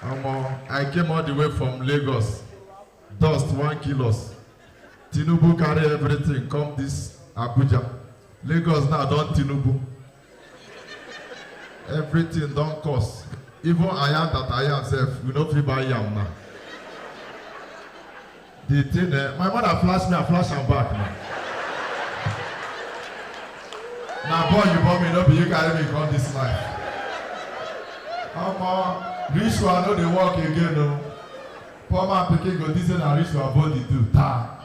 I came all the way from Lagos. Dust 1 kilos. Tinubu carry everything. Come this Abuja. Lagos now don't Tinubu. Everything don't cost. Even I am that I am self. We don't feel buy yam now. The thing, my mother flash me, I flash am back now. Now boy, you want me, no be you carry me come this life. Rich one know they work again, no. Poor man picking go this and rich one vote the two. Ta.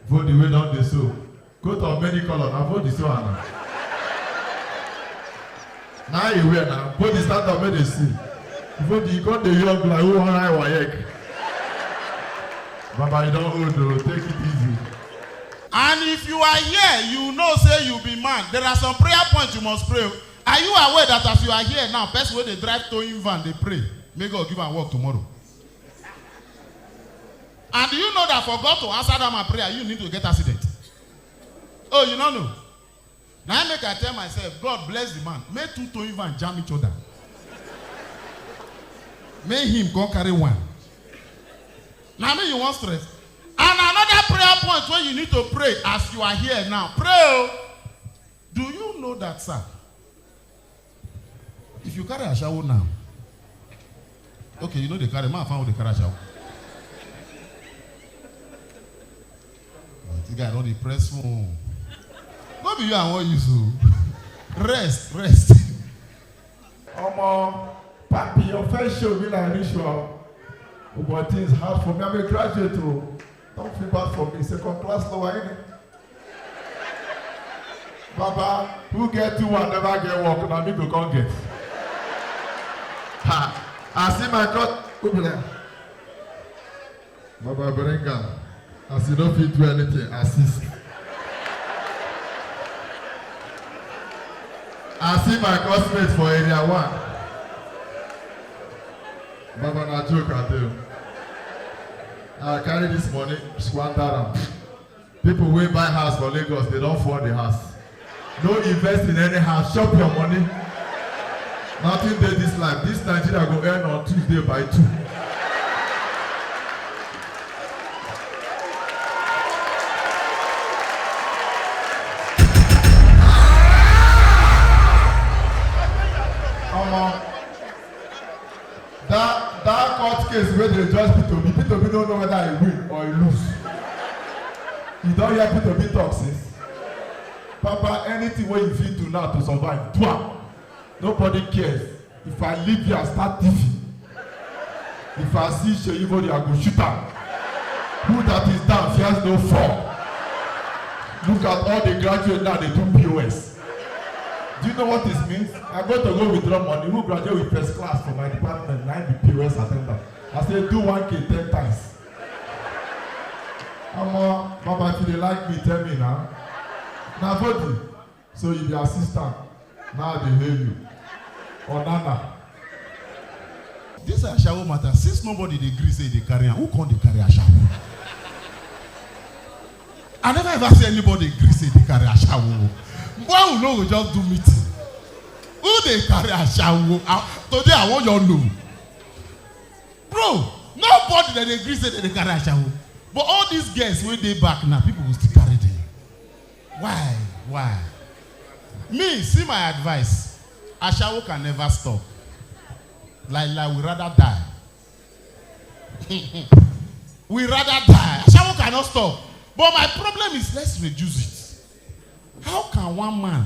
Vote the way down the soul. Go to many color, now vote this one. Now you wear now. Vote the Standup make they see. Vote the got the young like who want I wayek. Baba, you don't hold though. Take it easy. And if you are here, you know say you be man. There are some prayer points you must pray. Are you aware that as you are here now, person wey dey drive towing van they pray, may God give am work tomorrow? And do you know that for God to answer that my prayer, you need to get accident? Oh, you don't know? Now I make I tell myself, God bless the man. May 2 towing van jam each other. May him go carry one. Now me you want stress. And another prayer point where you need to pray as you are here now. Pray. Do you know that, sir? If you carry a shower now, okay, you know they carry, man, I found they carry a shower. This guy don't depress phone. Not be you and what you do. Rest. Papi, your first show be like ritual. But things hard for me. I'm a graduate too. Don't feel bad for me. Second class lower, innit? Baba, who get 2 and never get work, now me go come get. Ha! I see my cut. Who be there? Baba Berenga. As you don't fit do anything, assist. I see my classmate for area 1. Baba na joke I tell you. I carry this money, squander am. People wey buy house for Lagos, they don't afford the house. No invest in any house, shop your money. Nothing dey this life. This Nigeria go end on Tuesday by 2. That court case where they judge P2B don't know whether he win or he lose. You don't hear P2B talk since. Papa, anything where you feel to now to survive, do it. Nobody cares. If I leave here, I start TV. If I see Sheyibodi, I go shoot am. Who that is down fears no fall. Look at all the graduates now, they do POS. Do you know what this means? I'm going to go withdraw money. Who graduate with first class from my department? 9 be POS attendant. I say do 1K 10 times. Baba, if you like me, tell me now. Now vote. So you be assistant. Now they hear you. Or Nana. This Ashawo matter. Since nobody they agree say they carry, who can't they carry Ashawo? I never ever see anybody agree say they carry Ashawo. Why will no just do meeting? Who they carry Ashawo? Today I want you to know. Bro, nobody that agree say they carry Ashawo. But all these girls when they back now, people will still carry them. Why? Me, see my advice. Ashawo can never stop. Like we rather die. We rather die. Ashawo cannot stop. But my problem is let's reduce it. How can one man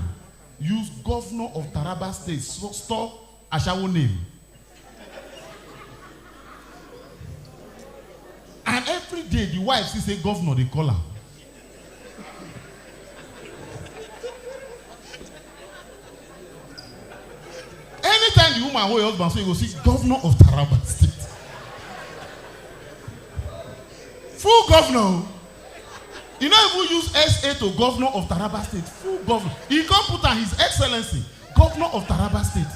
use governor of Taraba State store Ashawo name? And every day the wife say governor, they call her. Anytime the woman who husband say, you go see governor of Taraba State. Full governor. You know if we use SA to governor of Taraba State, full governor. He can't put on his excellency, governor of Taraba State.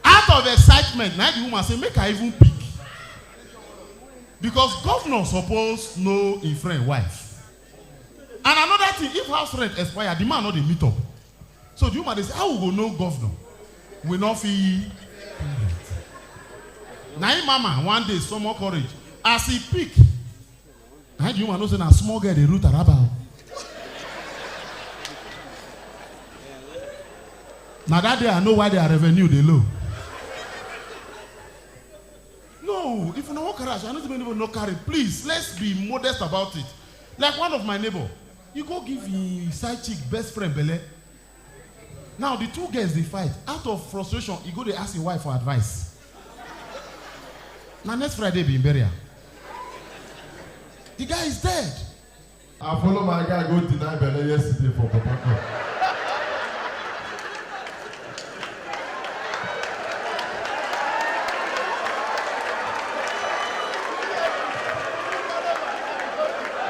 Out of excitement, now the woman say, make her even pick. Because governor suppose know his friend wife. And another thing, if house rent expire, the man not dey meet up. So the woman they say, how we go know governor? We not feel. Now him mama one day some more courage. As he pick, now you know say na small girl dey root araba. Now that day I know why their revenue dey low. No, if you no carry, I don't even no carry. Please, let's be modest about it. Like one of my neighbor, you go give his side chick best friend belle. Now the two girls they fight. Out of frustration, he go to ask his wife for advice. Now next Friday be in burial. The guy is dead. I follow my guy go deny belle yesterday for Koboko.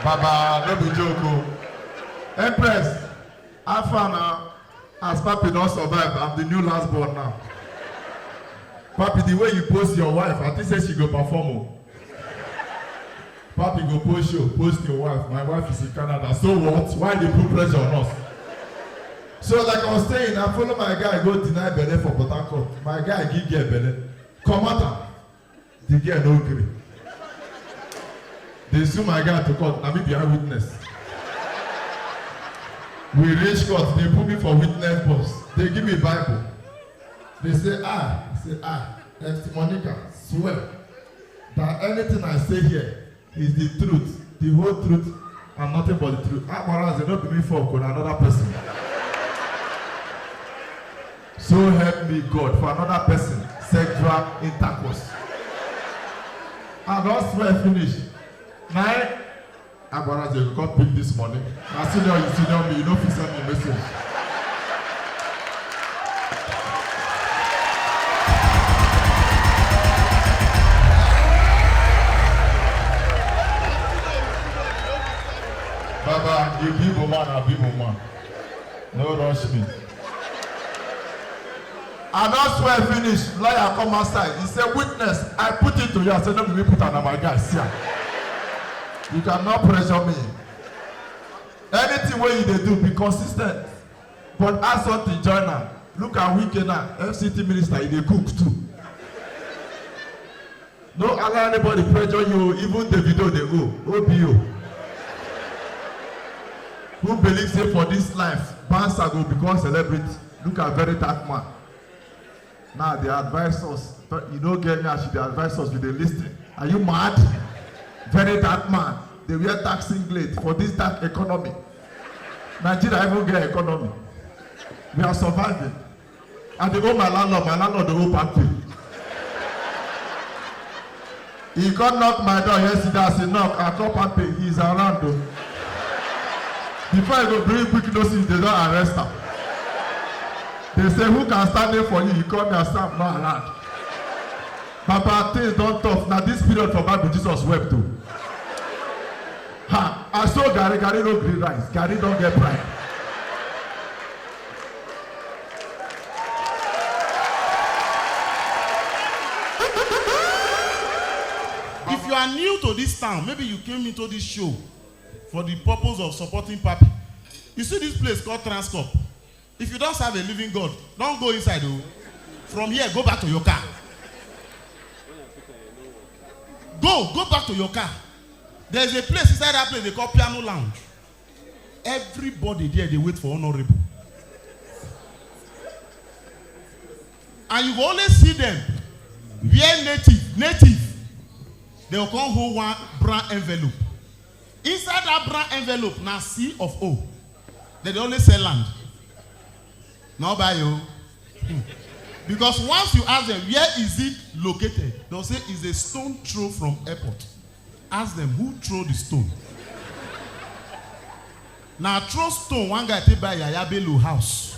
Baba, no be joke o. Empress, how far now? As Papi don't survive, I'm the new last born now. Papi, the way you post your wife, I think say she go perform o. Papi go post your wife. My wife is in Canada. So what? Why they put pressure on us? So like I was saying, I follow my guy go deny belle for Port Harcourt. My guy give girl belle. Come out. The girl no gree. They sue my guy to court. Now me be a witness. We reach court. They put me for witness post. They give me Bible. They say MC Monica, swear that anything I say here is the truth, the whole truth, and nothing but the truth. Whereas they don't be me for another person. So help me God for another person, sexual intercourse. I don't swear finish. Now, Abuja, you come pick this morning. Now, senior me, you don't fit send me message. Baba, you be woman, I be woman. No rush me. I don't swear finish. Lawyer come outside. He said, witness, I put it to you. I said, no, we put on my guy. See ya. You cannot pressure me. Anything where you do, be consistent. But ask something, join now. Look at Weekend now. FCT minister, he dey cook too. No allow anybody pressure you, even davido dey go. OBO. Who believes say for this life, Bansa go become celebrity? Look at very dark man. Now they advise us. You don't get me as they advise us with the listing. Are you mad? Very dark man. They wear dark singlet for this dark economy. Nigeria even get economy. We are surviving. And they owe my landlord the whole Papi. He can't knock my door yesterday. I said, knock, I call Papi. He's around though. Before I go bring quick notice, they don't arrest him. They say, who can stand in for you? He called me and said, I'm not around. Papa, things don't tough. Now this period for Bible, Jesus wept too. Ha! I saw Gary no green rice. Gary don't get pride. If you are new to this town, maybe you came into this show for the purpose of supporting Papi. You see this place called Transcorp. If you don't serve a living God, don't go inside though. From here, go back to your car. Go back to your car. There's a place inside that place they call Piano Lounge. Everybody there, they wait for honorable. And you will only see them wear native. They will come hold one brown envelope. Inside that brown envelope, now C of O. They only sell land. Not buy you. Because once you ask them, where is it located? They'll say, it's a stone throw from airport. Ask them, who throw the stone? Now, throw stone, one guy take by Yaya Bello house.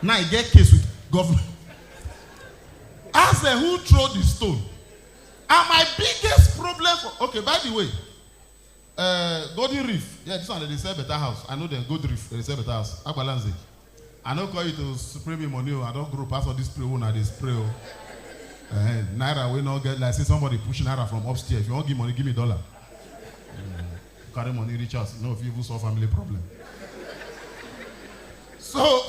Now, he get case with government. Ask them, who throw the stone? And my biggest problem for, okay, by the way, Golden Reef, yeah, this one, they sell better house. I know them, Golden Reef, they sell better house. Akbalanze. I don't call you to spray me money. I don't grow past all this spray. Now they spray. Naira will not get like say somebody pushing Naira from upstairs. If you want give money, give me $1. Carry money, reach us. No, if you even solve family problem. So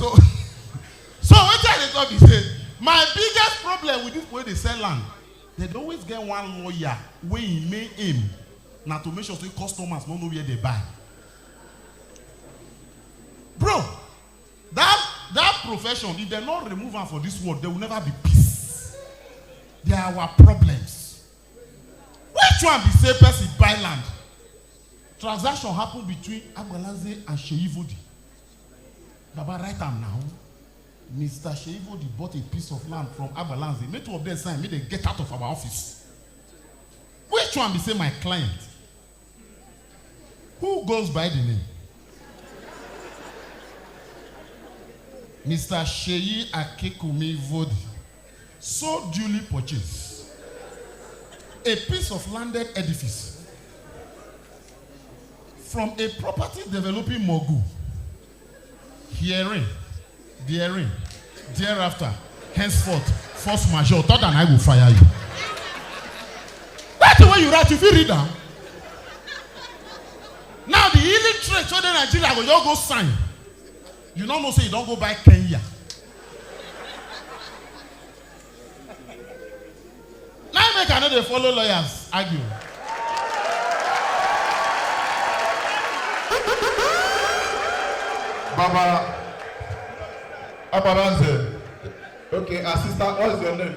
what I talk is say My biggest problem with this way they sell land, they always get one lawyer where he may aim now to make sure the customers don't know where they buy. Bro, that profession, if they not remove them for this world, there will never be peace. They are our problems. Which one be say person buy land? Transaction happened between Agbalanze and Sheivodi. Baba write am now. Mr. Sheivodi bought a piece of land from Agbalanze. Make two of them sign, make they get out of our office. Which one be say my client? Who goes by the name? Mr. Sheyi Akekumi Vodi, so duly purchased a piece of landed edifice from a property developing mogul. Herein, therein, thereafter, henceforth, force majeure, thought than I will fire you. That's the way you write, if you read them. Now the illiterate so then Nigeria will just go sign. You don't know say you don't go buy Kenya. Now make another follow lawyers argue. Baba Abalanze. Okay, assistant, what's your name?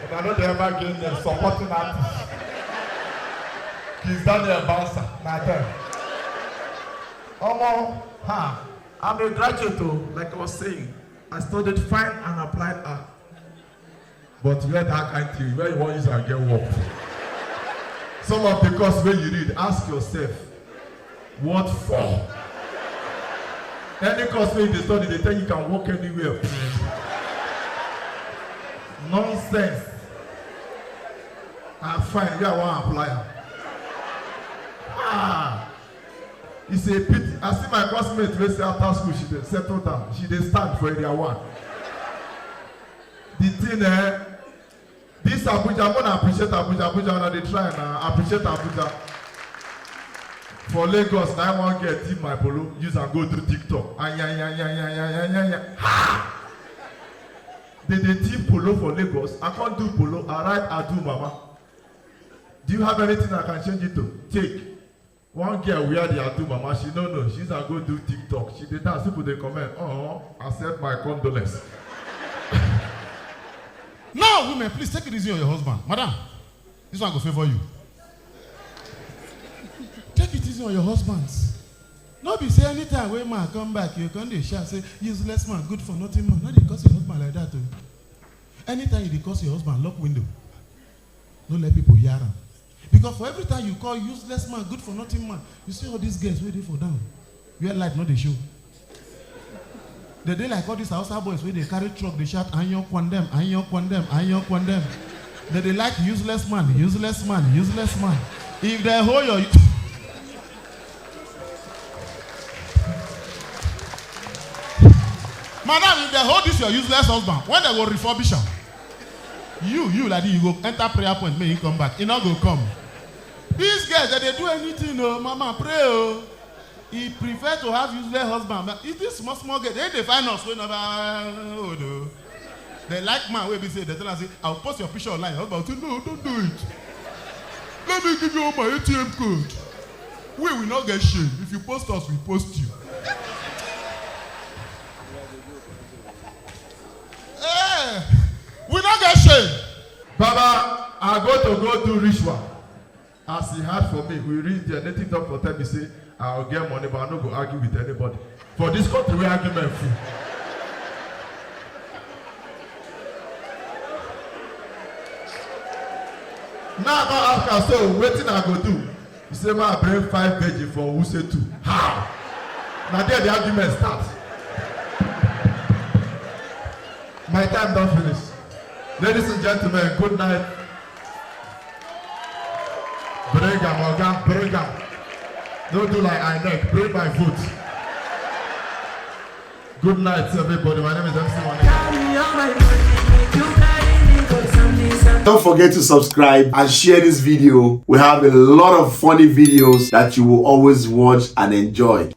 If I know they ever get them supporting artists. He's Daniel Bansa, my turn. I'm a graduate too, like I was saying. I studied fine and applied art. But where that kind of thing, where you want to use and get work. Some of the course when you read, ask yourself, what for? Any course when you study, they tell you can work anywhere. Nonsense. I'm fine, you are one applier. It's a pity. I see my classmate wey say after school she dey settle down. She dey stand for area one. The thing this Abuja, I'm gonna appreciate Abuja. Abuja una dey try na appreciate Abuja. For Lagos, na I wan get team my polo use and go through TikTok. They team polo for Lagos. I can't do polo. I write Adu Mama. Do you have anything I can change it to? Take. One girl wear the Adu Mama, she no know. She's a go do TikTok. She did that. People they comment, accept my condolence. Now, women, please take it easy on your husband. Madam, this one go favor you. Take it easy on your husbands. No be say anytime when man come back, you come dey shout say useless man, good for nothing man. No dey curse your husband like that too. Anytime you dey curse your husband, lock window. No let people hear am. Because for every time you call useless man, good for nothing man, you see all these girls waiting for down. Where light not they show. They like all these outside boys where they carry truck, they shout, "Anyo condemn, anyo condemn, anyo condemn." They like useless man, useless man, useless man. If they hold your madam, if they hold this your useless husband, when they will refurbish him, you like you go enter prayer point, may he come back. He not go come. These guys that they do anything, mama pray. He prefer to have useless husband. But if this small girl, they find us whenever they like man where we say they tell us, I'll post your picture online. Husband say, no, don't do it. Let me give you all my ATM code. We will not get shame. If you post us, we post you. Hey, we not get shame. Baba, I go do ritual. As he had for me, we read the native doctor tell me say, I'll get money, but I don't go argue with anybody. For this country, we argument free. Now I ask her, so wetin I go do? He say, I bring 5 veggie for who say 2. How? Now there the argument starts. My time don't finish. Ladies and gentlemen, good night. Bring am, Oga, bring am. Don't do like I neck. Bring my foot. Good night, everybody. My name is MC One. Don't forget to subscribe and share this video. We have a lot of funny videos that you will always watch and enjoy.